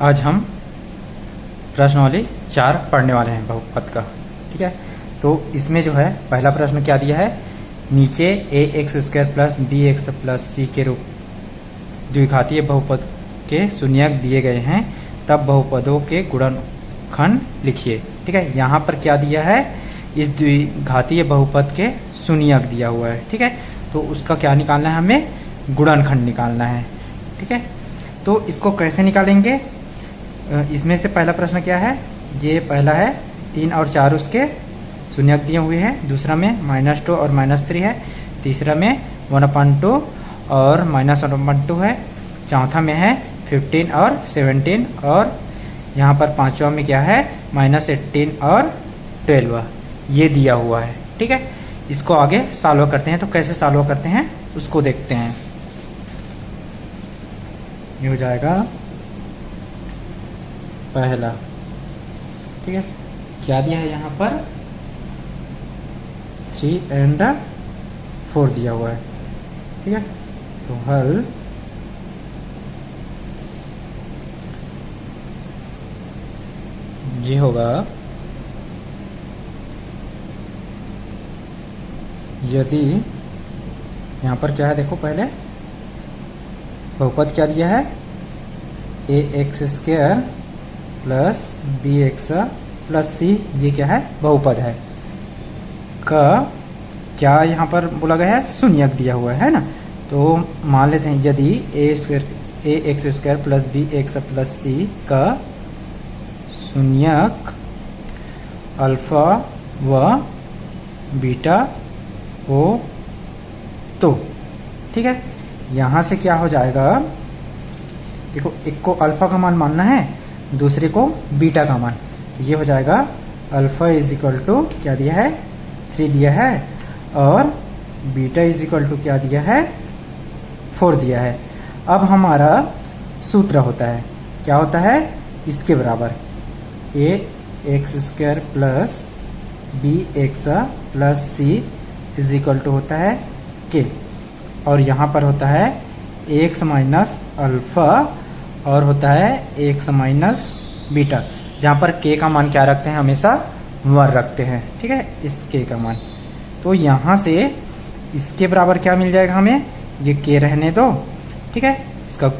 आज हम प्रश्नावली 4 पढ़ने वाले हैं बहुपद का। ठीक है, तो इसमें जो है पहला प्रश्न क्या दिया है, नीचे ax² plus bx plus c के रूप द्विघातीय बहुपद के शून्यक दिए गए हैं, तब बहुपदों के गुणनखंड लिखिए। ठीक है, यहाँ पर क्या दिया है, इस द्विघातीय बहुपद के शून्यक दिया हुआ है। ठीक है, तो उसका क्या निकालना है, हमें गुणनखंड निकालना है। ठीक है, तो इसको कैसे निकालेंगे, इसमें से पहला प्रश्न क्या है, ये पहला है 3 और 4 उसके शून्यक दिए हुए हैं, दूसरा में -2 और -3 है, तीसरा में 1/2 और -1/2 है, चौथा में है 15 और 17 और यहाँ पर पांचवा में क्या है -18 और 12 ये दिया हुआ है। ठीक है, इसको आगे सॉल्व करते हैं। तो कैसे सॉल्व करते हैं उसको देखते हैं। ये हो जाएगा पहला। ठीक है, क्या दिया है यहाँ पर 3 और 4 दिया हुआ है। ठीक है, तो हल ये होगा, यदि यहाँ पर क्या है, देखो पहले बहुपद क्या दिया है, ax² plus bx plus c, ये क्या है बहुपद है का क्या यहाँ पर बोला गया है, शून्यक दिया हुआ है ना। तो मान लेते हैं यदि ax² plus bx plus c का शून्यक अल्फा व बीटा हो तो, ठीक है, यहाँ से क्या हो जाएगा, देखो एक को अल्फा का मान मानना है, दूसरे को बीटा का मान। ये हो जाएगा अल्फा = क्या दिया है 3 दिया है और बीटा = क्या दिया है 4 दिया है। अब हमारा सूत्र होता है, क्या होता है, इसके बराबर ax² plus bx plus c = होता है k, और यहाँ पर होता है x माइनस अल्फा और होता है x माइनस बीटा, जहाँ पर k का मान क्या रखते हैं, हमेशा 1 रखते हैं। ठीक है, इस k का मान, तो यहाँ से इसके बराबर क्या मिल जाएगा हमें, ये k रहने दो। ठीक है, इसका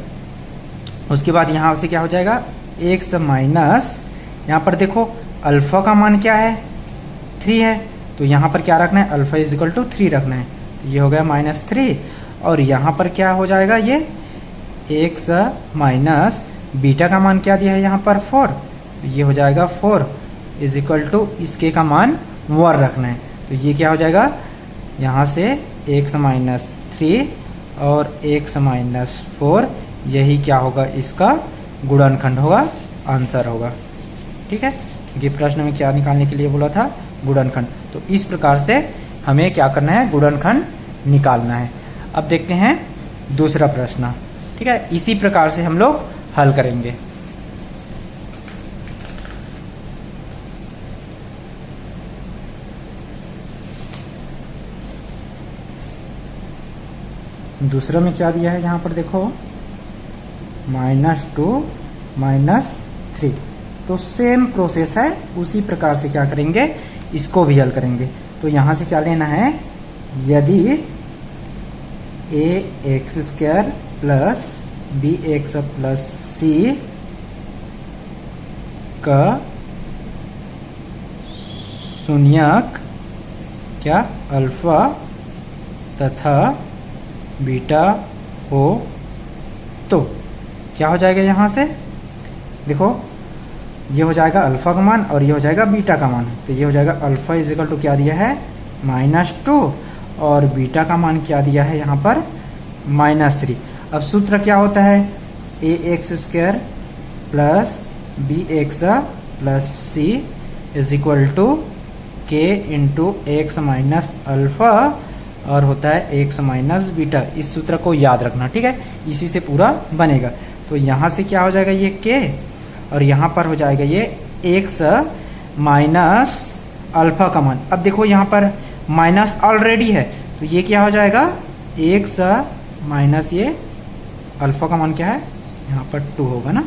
उसके बाद यहाँ से क्या हो जाएगा x माइनस, यहाँ पर देखो अल्फा का मान क्या है 3 है, तो यहाँ पर क्या रखना है, अल्फा = 3 रखना है। ये हो गया -3 और यहाँ पर क्या हो जाएगा, ये x माइनस बीटा का मान क्या दिया है यहाँ पर 4, तो ये हो जाएगा 4 = इसके का मान 1 रखना है। तो ये क्या हो जाएगा, यहाँ से x माइनस 3 और x माइनस 4, यही क्या होगा, इसका गुणनखंड होगा, आंसर होगा। ठीक है, ये प्रश्न में क्या निकालने के लिए बोला था, गुणनखंड। तो इस प्रकार से हमें क्या करना है, गुणनखंड निकालना है। अब देखते हैं दूसरा प्रश्न। ठीक है, इसी प्रकार से हम लोग हल करेंगे। दूसरा में क्या दिया है, यहाँ पर देखो -2 -3, तो सेम प्रोसेस है, उसी प्रकार से क्या करेंगे, इसको भी हल करेंगे। तो यहाँ से क्या लेना है, यदि ax² plus bx plus c का शून्यक क्या अल्फा तथा बीटा हो तो क्या हो जाएगा, यहाँ से देखो ये हो जाएगा अल्फा का मान और ये हो जाएगा बीटा का मान। तो ये हो जाएगा अल्फा = क्या दिया है -2 और बीटा का मान क्या दिया है यहाँ पर -3। अब सूत्र क्या होता है, ax² plus bx plus c = k × x minus alpha और होता है x माइनस बीटा। इस सूत्र को याद रखना। ठीक है, इसी से पूरा बनेगा। तो यहाँ से क्या हो जाएगा, ये k और यहाँ पर हो जाएगा ये x माइनस अल्फा का मान। अब देखो यहाँ पर माइनस ऑलरेडी है, तो ये क्या हो जाएगा, x माइनस ये अल्फा का मान क्या है, यहाँ पर 2 होगा ना,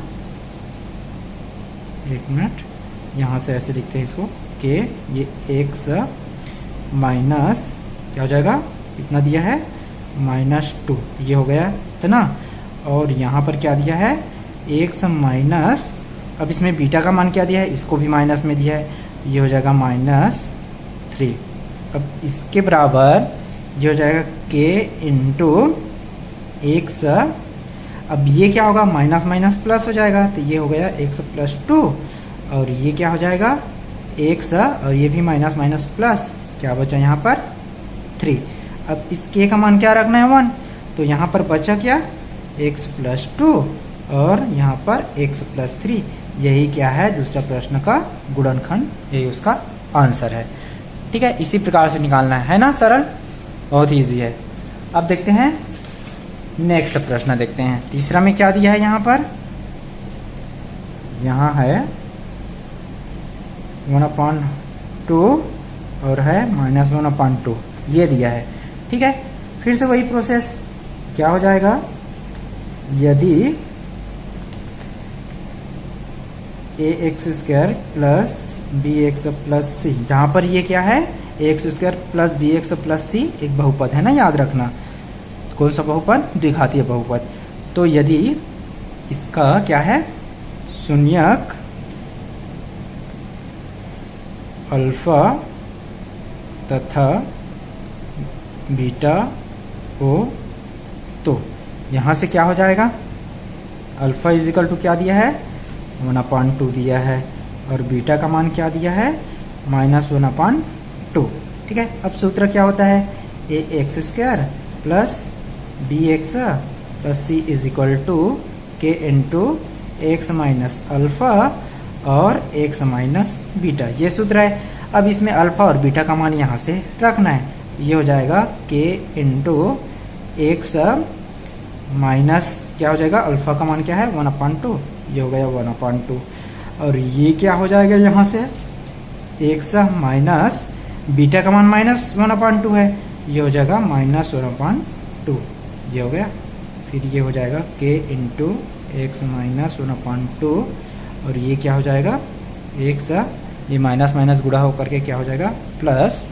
एक मिनट, यहाँ से ऐसे लिखते हैं इसको के, ये एक्स माइनस क्या हो जाएगा, इतना दिया है -2, ये हो गया है ना। और यहाँ पर क्या दिया है, एक्स माइनस, अब इसमें बीटा का मान क्या दिया है, इसको भी माइनस में दिया है, ये हो जाएगा -3। अब इसके बराबर ये हो जाएगा के इंटू एक्स, अब ये क्या होगा, माइनस माइनस प्लस हो जाएगा, तो ये हो गया x प्लस 2, और ये क्या हो जाएगा x, और ये भी माइनस माइनस प्लस, क्या बचा यहाँ पर 3। अब इस k का मान क्या रखना है 1, तो यहाँ पर बचा क्या x प्लस 2 और यहाँ पर x प्लस 3। यही क्या है, दूसरा प्रश्न का गुणनखंड, यही उसका आंसर है। ठीक है, इसी प्रकार से निकालना है ना, सरल, बहुत ही ईजी है। अब देखते हैं नेक्स्ट प्रश्न, देखते हैं तीसरा में क्या दिया है। यहाँ पर यहाँ है 1/2 और है -1/2, ये दिया है। ठीक है, फिर से वही प्रोसेस, क्या हो जाएगा, यदि ax² plus bx plus c, जहाँ पर ये क्या है, ax² plus bx plus c एक बहुपद है ना, याद रखना। कौन सा बहुपद, द्विघातीय बहुपद। तो यदि इसका क्या है, शून्यक अल्फा तथा बीटा हो, तो यहाँ से क्या हो जाएगा, अल्फा इजिकल टू क्या दिया है, 1/2 दिया है, और बीटा का मान क्या दिया है, -1/2। ठीक है, अब सूत्र क्या होता है, ax² plus bx plus c is equal to k into x minus alpha और एक्स माइनस बीटा, ये सूत्र है। अब इसमें अल्फा और बीटा का मान यहाँ से रखना है, ये हो जाएगा के इंटू एक्स माइनस क्या हो जाएगा, अल्फा का मान क्या है 1/2, ये हो गया 1/2, और ये क्या हो जाएगा यहाँ से एक्स माइनस बीटा का मान -1/2 है, ये हो जाएगा -1/2, ये हो गया। फिर ये हो जाएगा के इंटू एक्स माइनस 1/2, और ये क्या हो जाएगा, एक्स, ये माइनस माइनस गुणा होकर के क्या हो जाएगा प्लस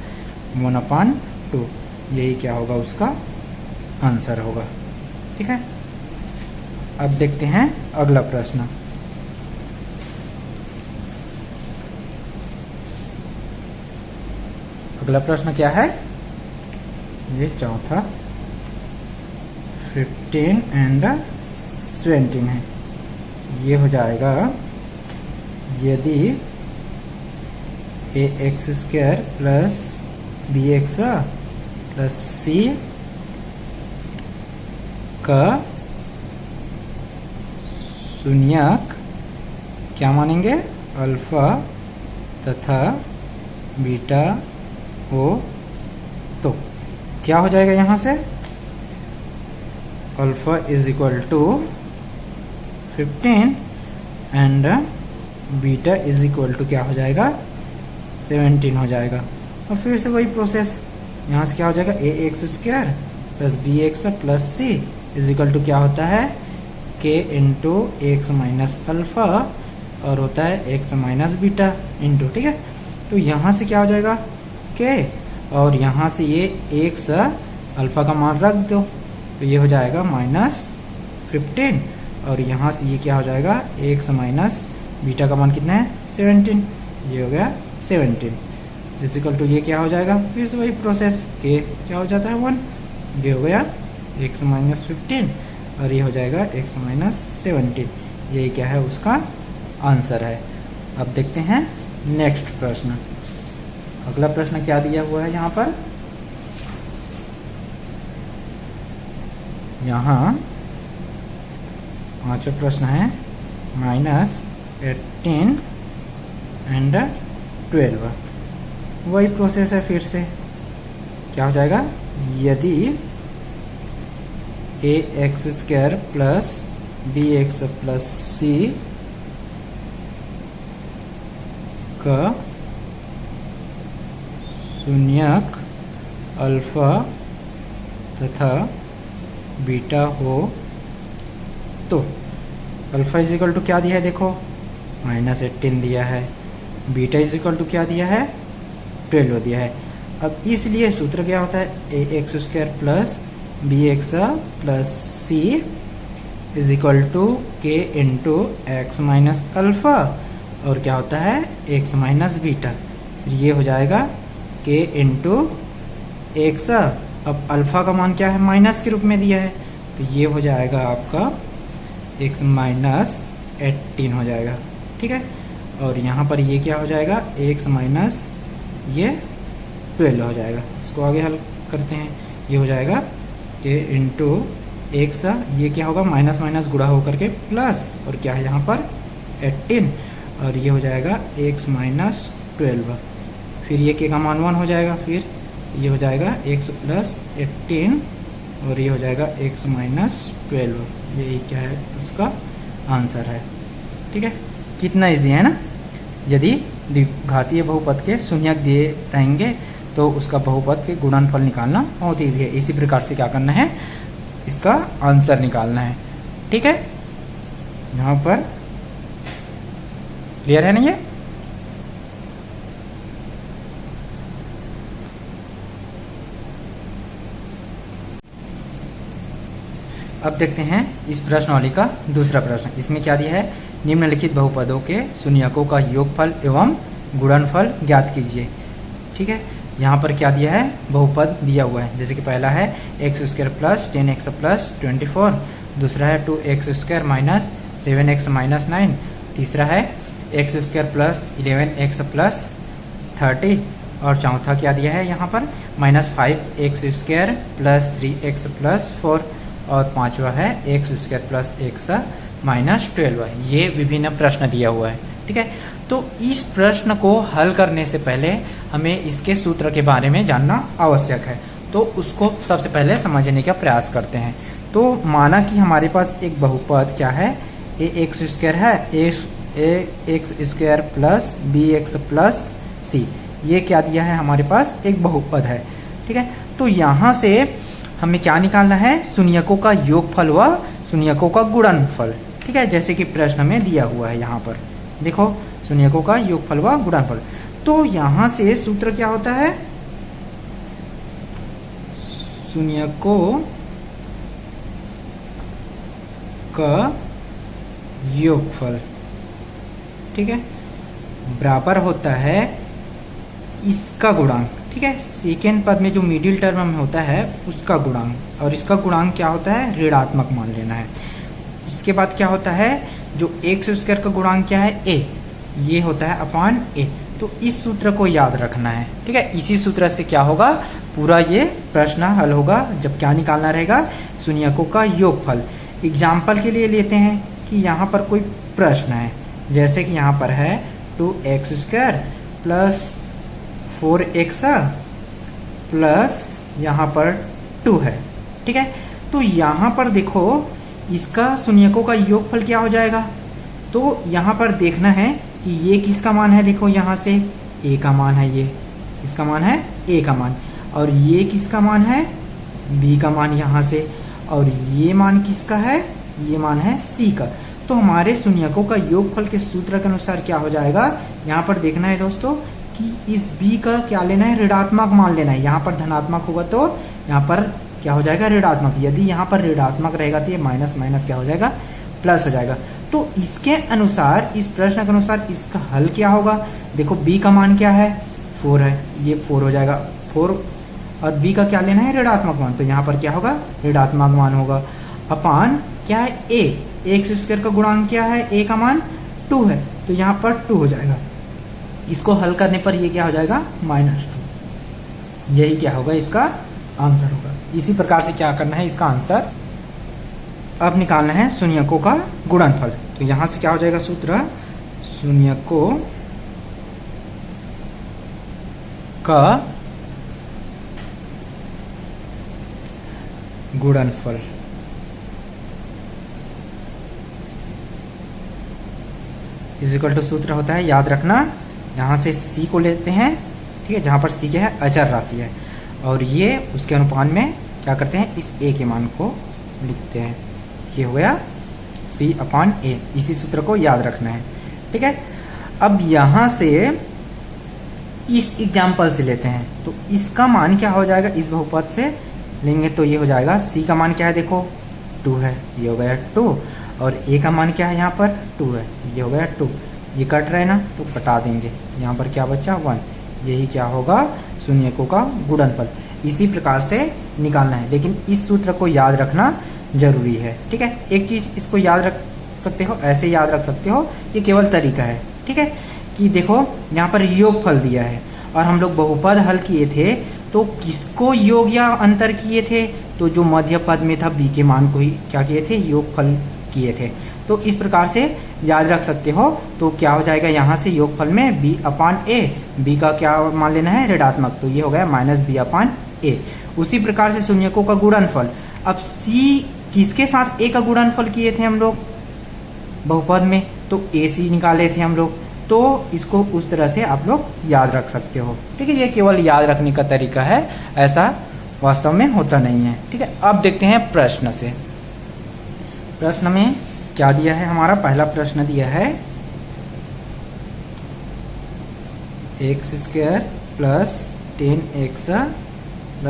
1/2, यही क्या होगा, उसका आंसर होगा। ठीक है, अब देखते हैं अगला प्रश्न। अगला प्रश्न क्या है, ये चौथा 15 एंड 17 है। ये हो जाएगा यदि ax² plus bx plus c का शून्यक क्या मानेंगे, अल्फा तथा बीटा हो, तो क्या हो जाएगा, यहाँ से alpha is equal to 15 and beta is equal to क्या हो जाएगा 17 हो जाएगा। और फिर से वही प्रोसेस, यहाँ से क्या हो जाएगा ax² plus bx plus c is equal to क्या होता है, के इंटू एक्स माइनस अल्फा और होता है एक्स माइनस बीटा इंटू। ठीक है, तो यहाँ से क्या हो जाएगा के, और यहाँ से ये एक्स अल्फा का मान रख दो, तो ये हो जाएगा -15, और यहाँ से ये क्या हो जाएगा एक्स माइनस बीटा का मान कितना है 17, ये हो गया 17 इजिकल टू ये क्या हो जाएगा, फिर से वही प्रोसेस, के क्या हो जाता है 1, ये हो गया एक्स माइनस 15, और ये हो जाएगा एक्स माइनस 17, ये क्या है उसका आंसर है। अब देखते हैं नेक्स्ट प्रश्न। अगला प्रश्न क्या दिया हुआ है यहाँ पर, यहाँ पांचवा प्रश्न है -18 एंड 12, वही प्रोसेस है। फिर से क्या हो जाएगा, यदि ax² plus bx plus c का शून्यक अल्फा तथा बीटा हो, तो अल्फा इजिकल टू क्या दिया है, देखो -18 दिया है, बीटा इज इक्वल टू क्या दिया है, 12 दिया है। अब इसलिए सूत्र क्या होता है, ax² plus bx plus c is equal to k into x minus alpha, और क्या होता है x माइनस बीटा। ये हो जाएगा k इंटू एक्स, अब अल्फा का मान क्या है, माइनस के रूप में दिया है, तो ये हो जाएगा आपका x माइनस 18 हो जाएगा, ठीक है। और यहाँ पर ये क्या हो जाएगा, x माइनस ये 12 हो जाएगा। इसको आगे हल करते हैं, ये हो जाएगा k इंटू एक्स, ये क्या होगा, माइनस माइनस गुणा होकर के प्लस, और क्या है यहाँ पर 18, और ये हो जाएगा x माइनस 12, फिर ये k का मान 1 हो जाएगा, फिर ये हो जाएगा x प्लस 18, और ये हो जाएगा x माइनस 12, यही क्या है उसका आंसर है, ठीक है। कितना इजी है ना। यदि द्विघातीय बहुपद के शून्यक दिए रहेंगे तो उसका बहुपद के गुणनफल निकालना बहुत ईजी है। इसी प्रकार से क्या करना है, इसका आंसर निकालना है, ठीक है। यहाँ पर क्लियर है ना ये। अब देखते हैं इस प्रश्नावली का दूसरा प्रश्न। इसमें क्या दिया है, निम्नलिखित बहुपदों के शून्यकों का योगफल एवं गुणनफल ज्ञात कीजिए, ठीक है। यहाँ पर क्या दिया है, बहुपद दिया हुआ है, जैसे कि पहला है x² प्लस 10x प्लस 24, दूसरा है 2x² माइनस 7x माइनस 9, तीसरा है x² प्लस 11x प्लस 30, और चौथा क्या दिया है यहाँ पर -5x² प्लस 3x प्लस 4, और पांचवा है x² प्लस x माइनस 12। ये विभिन्न प्रश्न दिया हुआ है, ठीक है। तो इस प्रश्न को हल करने से पहले हमें इसके सूत्र के बारे में जानना आवश्यक है, तो उसको सबसे पहले समझने का प्रयास करते हैं। तो माना कि हमारे पास एक बहुपद क्या है, ax² है, ax² plus bx plus c, ये क्या दिया है हमारे पास, एक बहुपद है, ठीक है। तो यहाँ से हमें क्या निकालना है, शून्यकों का योगफल व शून्यकों का गुणनफल, ठीक है, जैसे कि प्रश्न में दिया हुआ है। यहाँ पर देखो शून्यकों का योगफल व गुणनफल, तो यहाँ से सूत्र क्या होता है, शून्यकों का योगफल, ठीक है, बराबर होता है इसका गुणांक, ठीक है। सेकेंड पद में जो मिडिल टर्म में होता है उसका गुणांक, और इसका गुणांक क्या होता है, ऋणात्मक मान लेना है। उसके बाद क्या होता है, जो x² का गुणांक क्या है, a, ये होता है अपॉन a। तो इस सूत्र को याद रखना है, ठीक है। इसी सूत्र से क्या होगा, पूरा ये प्रश्न हल होगा जब क्या निकालना रहेगा, शून्यकों का योगफल। एग्जाम्पल के लिए लेते हैं कि यहाँ पर कोई प्रश्न है, जैसे कि यहाँ पर है 2x² प्लस 4x प्लस यहाँ पर 2 है, ठीक है। तो यहाँ पर देखो इसका शून्यकों का योगफल क्या हो जाएगा, तो यहाँ पर देखना है कि ये किसका मान है, देखो यहाँ से a का मान है, ये इसका मान है a का मान, और ये किसका मान है, b का मान यहाँ से, और ये मान किसका है, ये मान है c का। तो हमारे शून्यकों का योगफल के सूत्र के अनुसार क्या हो जाएगा, यहाँ पर देखना है दोस्तों कि इस b का क्या लेना है, ऋणात्मक मान लेना है। यहाँ पर धनात्मक होगा तो यहाँ पर क्या हो जाएगा, ऋणात्मक। यदि यहाँ पर ऋणात्मक रहेगा तो ये माइनस माइनस क्या हो जाएगा, प्लस हो जाएगा। तो इसके अनुसार, इस प्रश्न के अनुसार इसका हल क्या होगा, देखो b का मान क्या है, 4 है, ये 4 हो जाएगा, 4, और b का क्या लेना है, ऋणात्मक मान, तो यहाँ पर क्या होगा, ऋणात्मक मान होगा, अपान क्या है a, x² का गुणांक क्या है, a का मान 2 है, तो यहाँ पर 2 हो जाएगा। इसको हल करने पर ये क्या हो जाएगा, -2, यही क्या होगा, इसका आंसर होगा। इसी प्रकार से क्या करना है, इसका आंसर अब निकालना है शून्यकों का गुणनफल। तो यहां से क्या हो जाएगा सूत्र, शून्यकों का गुणनफल, इक्वल टू सूत्र होता है, याद रखना, यहाँ से c को लेते हैं, ठीक है, जहां पर c क्या है, अचर राशि है, और ये उसके अनुपात में क्या करते हैं, इस a के मान को लिखते हैं, ये हो गया c/a। इसी सूत्र को याद रखना है, ठीक है। अब यहां से इस एग्जाम्पल से लेते हैं, तो इसका मान क्या हो जाएगा, इस बहुपद से लेंगे तो ये हो जाएगा, c का मान क्या है देखो 2 है, ये हो गया 2, और a का मान क्या है यहाँ पर 2 है, ये हो गया 2, ये कट रहे ना तो कटा देंगे, यहाँ पर क्या बचा 1, यही क्या होगा शून्यकों का गुणनफल। इसी प्रकार से निकालना है, लेकिन इस सूत्र को याद रखना जरूरी है, ठीक है। एक चीज इसको याद रख सकते हो, ऐसे याद रख सकते हो, ये केवल तरीका है, ठीक है, कि देखो यहाँ पर योगफल दिया है और हम लोग बहुपद हल किए थे तो किसको योग या अंतर किए थे, तो जो मध्य पद में था b के मान को ही क्या किए थे, योगफल किए थे। तो इस प्रकार से याद रख सकते हो। तो क्या हो जाएगा यहाँ से योगफल में b/a, b का क्या मान लेना है ऋणात्मक, तो ये हो गया -b/a। उसी प्रकार से शून्यकों का गुणनफल, अब c किसके साथ a का गुणनफल किए थे हम लोग बहुपद में, तो ac निकाले थे हम लोग, तो इसको उस तरह से आप लोग याद रख सकते हो, ठीक है। ये केवल याद रखने का तरीका है, ऐसा वास्तव में होता नहीं है, ठीक है। अब देखते हैं प्रश्न से, प्रश्न में क्या दिया है। हमारा पहला प्रश्न दिया है x² + 10x +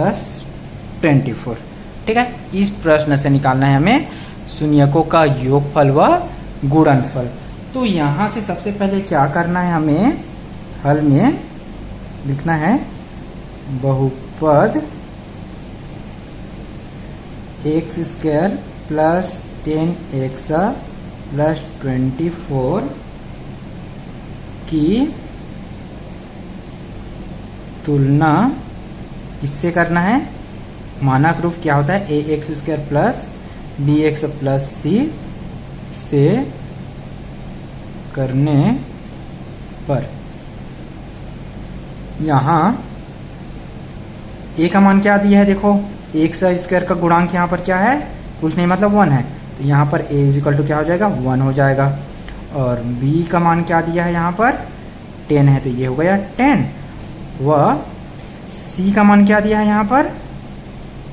24, ठीक है। इस प्रश्न से निकालना है हमें शून्यकों का योगफल व गुणनफल। तो यहां से सबसे पहले क्या करना है, हमें हल में लिखना है बहुपद x² + 10x + 24 की तुलना किससे करना है, मानक रूप क्या होता है ax² + bx + c से करने पर। यहाँ a का मान क्या दिया है देखो, x² का गुणांक यहाँ पर क्या है, कुछ नहीं मतलब 1 है, तो यहाँ पर a = क्या हो जाएगा 1 हो जाएगा, और b का मान क्या दिया है यहाँ पर 10 है, तो ये हो गया 10, व c का मान क्या दिया है यहाँ पर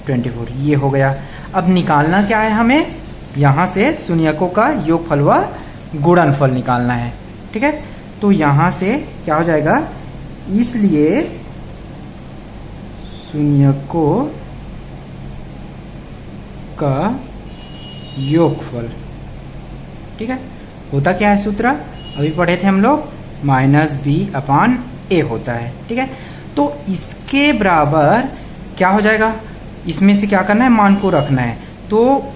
24, ये हो गया। अब निकालना क्या है हमें, यहाँ से शून्यकों का योगफल व गुणनफल निकालना है, ठीक है। तो यहाँ से क्या हो जाएगा, इसलिए शून्यकों का योगफल, ठीक है, होता क्या है सूत्र, अभी पढ़े थे हम लोग, -b/a होता है, ठीक है। तो इसके बराबर क्या हो जाएगा, इसमें से क्या करना है, मान को रखना है, तो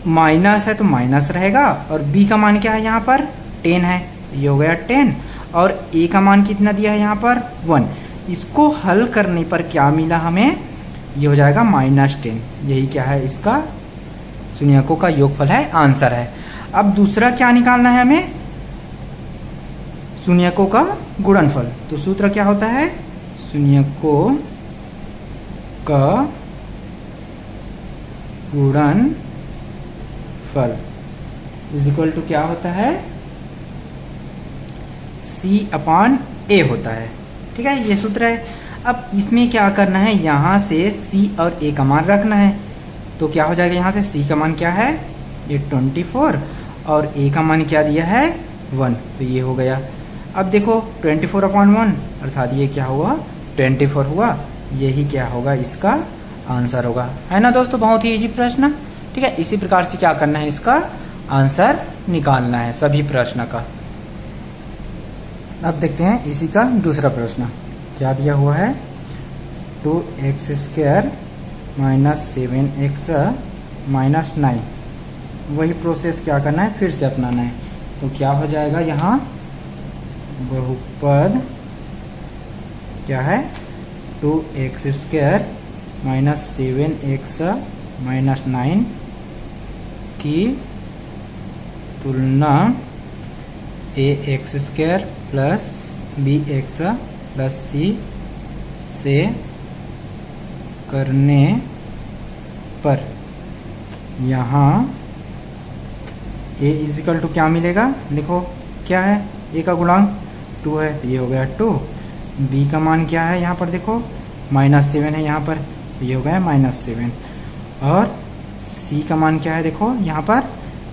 माइनस है तो माइनस रहेगा, और b का मान क्या है यहाँ पर 10 है, ये हो गया 10, और a का मान कितना दिया है यहाँ पर 1। इसको हल करने पर क्या मिला हमें, ये हो जाएगा -10, यही क्या है इसका शून्यकों का योगफल है, आंसर है। अब दूसरा क्या निकालना है हमें, शून्यकों का गुणनफल। तो सूत्र क्या होता है, शून्यकों का गुणनफल = क्या होता है, c/a होता है, ठीक है, ये सूत्र है। अब इसमें क्या करना है, यहाँ से c और a का मान रखना है, तो क्या हो जाएगा, यहाँ से c का मान क्या है, ये 24, और a का मान क्या दिया है 1, तो ये हो गया। अब देखो 24/1 अर्थात ये क्या हुआ 24 हुआ, यही क्या होगा इसका आंसर होगा, है ना दोस्तों। बहुत ही इजी प्रश्न, ठीक है। इसी प्रकार से क्या करना है, इसका आंसर निकालना है सभी प्रश्न का। अब देखते हैं इसी का दूसरा प्रश्न क्या दिया हुआ है, 2x² - 7x - 9। वही प्रोसेस क्या करना है, फिर से अपनाना है। तो क्या हो जाएगा, यहाँ बहुपद क्या है 2x² - 7x - 9 की तुलना ax² + bx + c से करने पर। यहाँ a = क्या मिलेगा, देखो क्या है, a का गुणांक 2 है, तो ये हो गया 2, b का मान क्या है यहाँ पर देखो -7 है यहाँ पर, तो ये हो गया -7, और c का मान क्या है देखो यहाँ पर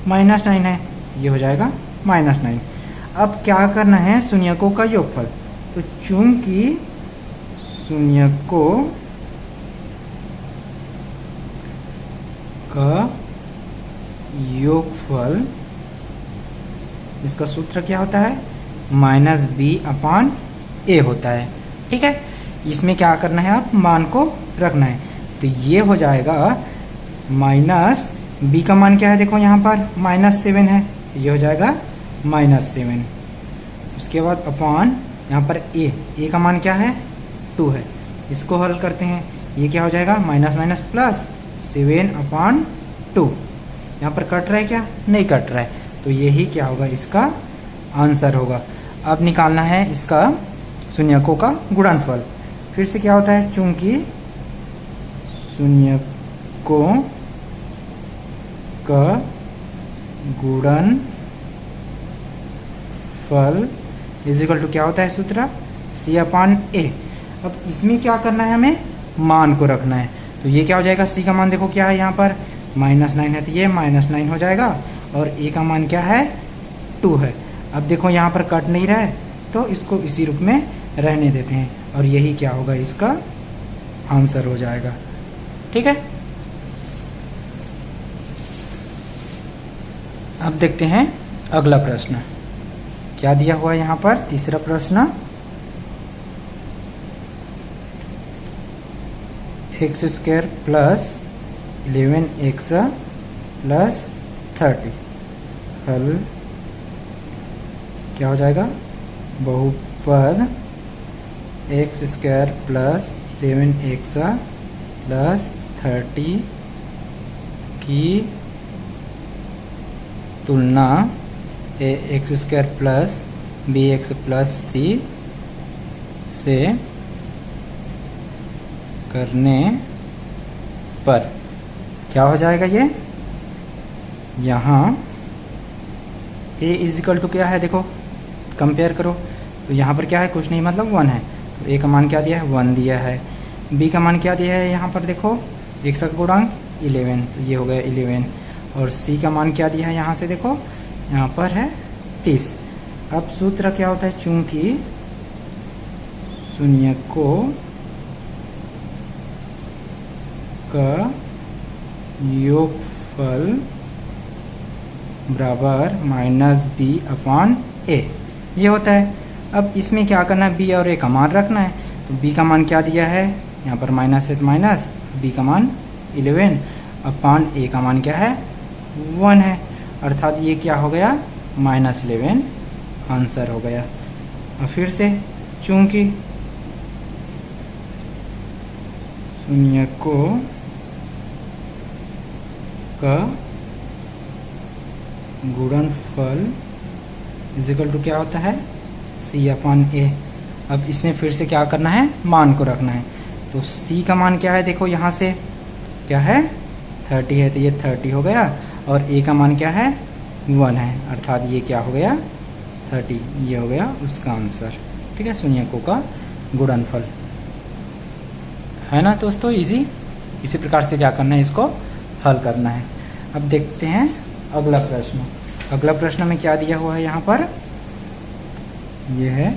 -9 है, ये हो जाएगा -9। अब क्या करना है, शून्यकों का योगफल। तो चूंकि शून्यकों का योगफल, इसका सूत्र क्या होता है, -b/a होता है। ठीक है, इसमें क्या करना है, आप मान को रखना है। तो ये हो जाएगा b का मान क्या है, देखो यहाँ पर -7 है, तो ये हो जाएगा -7। उसके बाद अपॉन यहाँ पर a का मान क्या है, 2 है। इसको हल करते हैं, ये क्या हो जाएगा, -+ 7/2। यहाँ पर कट रहा है क्या, नहीं कट रहा है, तो यही क्या होगा, इसका आंसर होगा। अब निकालना है इसका शून्यकों का गुणनफल। फिर से क्या होता है, चूंकि शून्यकों का गुणनफल इजिकल टू क्या होता है सूत्र, c/a। अब इसमें क्या करना है, हमें मान को रखना है। तो ये क्या हो जाएगा, c का मान देखो क्या है, यहाँ पर -9 है, तो ये -9 हो जाएगा। और a का मान क्या है, 2 है। अब देखो यहाँ पर कट नहीं रहा है, तो इसको इसी रूप में रहने देते हैं, और यही क्या होगा, इसका आंसर हो जाएगा। ठीक है, अब देखते हैं अगला प्रश्न क्या दिया हुआ है यहाँ पर। तीसरा प्रश्न, x² + 11x + 30 हल क्या हो जाएगा, बहुपद x² + 11x + 30 की तुलना x² + bx + c से करने पर क्या हो जाएगा, ये यहाँ a इजिकल टू क्या है, देखो कंपेयर करो। तो यहाँ पर क्या है, कुछ नहीं, मतलब 1 है। तो a का मान क्या दिया है, 1 दिया है। b का मान क्या दिया है, यहाँ पर देखो x का गुणांक 11, तो ये हो गया 11। और c का मान क्या दिया है, यहाँ से देखो यहाँ पर है 30। अब सूत्र क्या होता है, चूंकि शून्यकों का योगफल बराबर -b/a, ये होता है। अब इसमें क्या करना है, b और a का मान रखना है। तो b का मान क्या दिया है, यहाँ पर माइनस है, तो माइनस, b का मान 11 अपॉन a का मान क्या है, 1 है। अर्थात ये क्या हो गया, -11 आंसर हो गया। और फिर से चूंकि शून्यकों का गुणनफल इजिकल टू क्या होता है, c/a। अब इसमें फिर से क्या करना है, मान को रखना है। तो c का मान क्या है, देखो यहाँ से क्या है, 30 है, तो ये 30 हो गया। और a का मान क्या है, 1 है, अर्थात ये क्या हो गया, 30, ये हो गया उसका आंसर। ठीक है, शून्यकों का गुणनफल है ना दोस्तों, इजी। इसी प्रकार से क्या करना है, इसको हल करना है। अब देखते हैं अगला प्रश्न। अगला प्रश्न में क्या दिया हुआ है यहाँ पर, ये है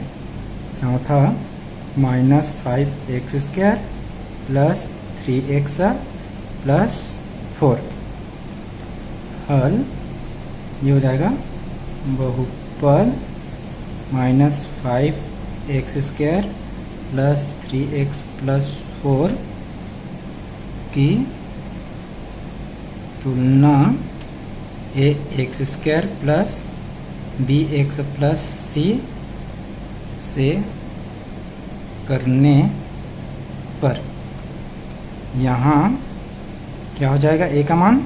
चौथा, -5x² + 3x + 4 हल ये हो जाएगा बहुपद -5x² + 3x + 4 की तुलना ax² + bx + c से करने पर यहाँ क्या हो जाएगा, a का मान,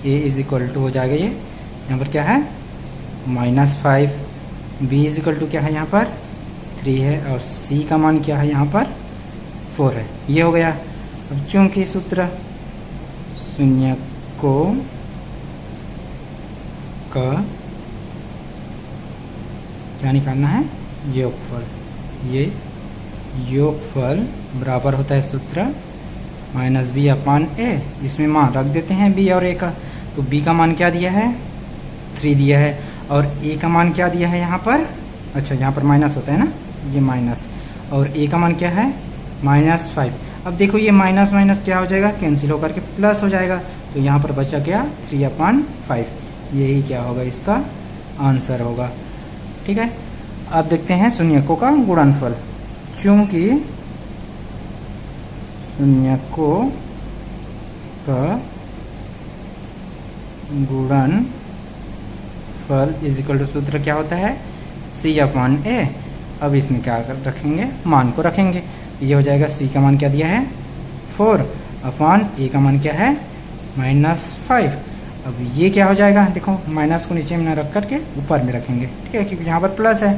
a इजिकल टू हो जाएगा, ये यहाँ पर क्या है -5, b इजिकल टू क्या है, यहाँ पर 3 है, और c का मान क्या है, यहाँ पर 4 है, ये हो गया। अब चूंकि सूत्र शून्यकों का क्या निकालना है, योगफल, ये योगफल बराबर होता है सूत्र -b/a। इसमें मान रख देते हैं b और a का। तो b का मान क्या दिया है, 3 दिया है, और ए का मान क्या दिया है यहाँ पर, अच्छा यहाँ पर माइनस होता है ना, ये माइनस, और ए का मान क्या है -5। अब देखो ये माइनस माइनस क्या हो जाएगा, कैंसिल होकर के प्लस हो जाएगा, तो यहाँ पर बचा क्या 3/5, यही क्या होगा इसका आंसर होगा। ठीक है, अब देखते हैं शून्यकों का गुणनफल। चूंकि शून्यकों का गुणनफल इज इक्वल टू सूत्र क्या होता है C/A। अब इसमें क्या रखेंगे, मान को रखेंगे, ये हो जाएगा C का मान क्या दिया है 4/A का मान क्या है -5। अब ये क्या हो जाएगा, देखो माइनस को नीचे में ना रख करके ऊपर में रखेंगे, ठीक है, क्योंकि यहाँ पर प्लस है,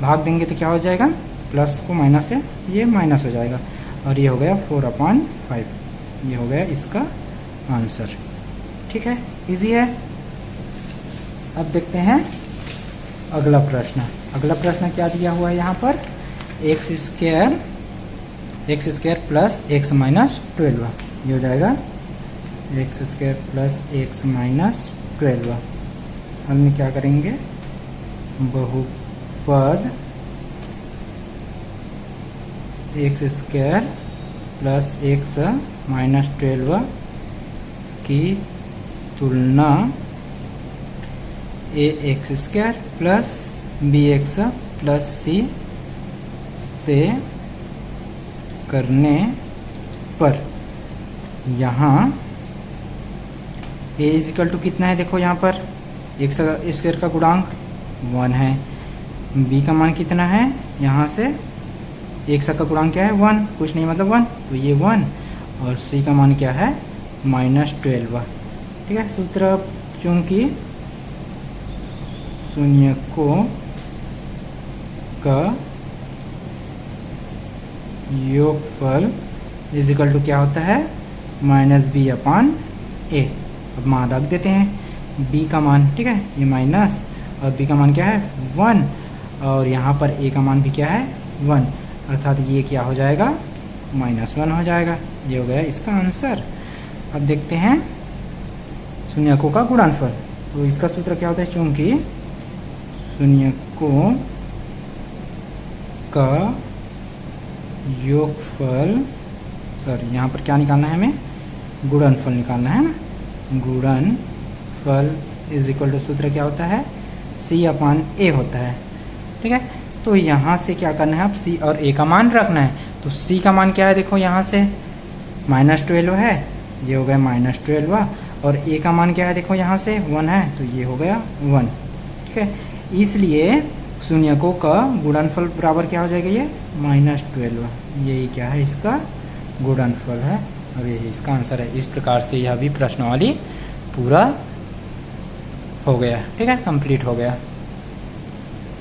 भाग देंगे तो क्या हो जाएगा, प्लस को माइनस से ये माइनस हो जाएगा, और ये हो गया 4/5, ये हो गया इसका आंसर। ठीक है, इजी है। अब देखते हैं अगला प्रश्न। अगला प्रश्न क्या दिया हुआ है यहाँ पर, x square plus x minus 12, ये हो जाएगा x square plus x minus 12। हम में क्या करेंगे, बहुपद x square plus x minus 12 की तुलना ax square plus bx plus c से करने पर यहाँ a इजिकल टू कितना है, देखो यहाँ पर x स्क्वायर का गुणांक 1 है, b का मान कितना है, यहाँ से x का गुणांक क्या है 1, कुछ नहीं मतलब 1, तो ये 1, और c का मान क्या है -12। ठीक है, सूत्र चूंकि शून्यकों का योगफल इज इक्वल टू क्या होता है -b/a। अब मान रख देते हैं, b का मान, ठीक है, ये माइनस, और b का मान क्या है 1, और यहाँ पर a का मान भी क्या है 1, अर्थात ये क्या हो जाएगा -1 हो जाएगा। ये हो गया इसका आंसर। अब देखते हैं शून्यकों का गुणनफल। तो इसका सूत्र क्या होता है, चूंकि शून्यकों का योगफल, सॉरी यहाँ पर क्या निकालना है हमें, गुणनफल निकालना है ना, गुणनफल इज इक्वल टू सूत्र क्या होता है C/A होता है। ठीक है, तो यहाँ से क्या करना है, अब C और A का मान रखना है। तो C का मान क्या है, देखो यहाँ से -12 है, ये हो गया -12, और A का मान क्या है, देखो यहाँ से 1 है, तो ये हो गया 1। ठीक है, इसलिए शून्यकों का गुणनफल बराबर क्या हो जाएगा, ये -12, यही क्या है इसका गुणनफल है, और यही इसका आंसर है। इस प्रकार से यह भी प्रश्नावली पूरा हो गया। ठीक है, कंप्लीट हो गया।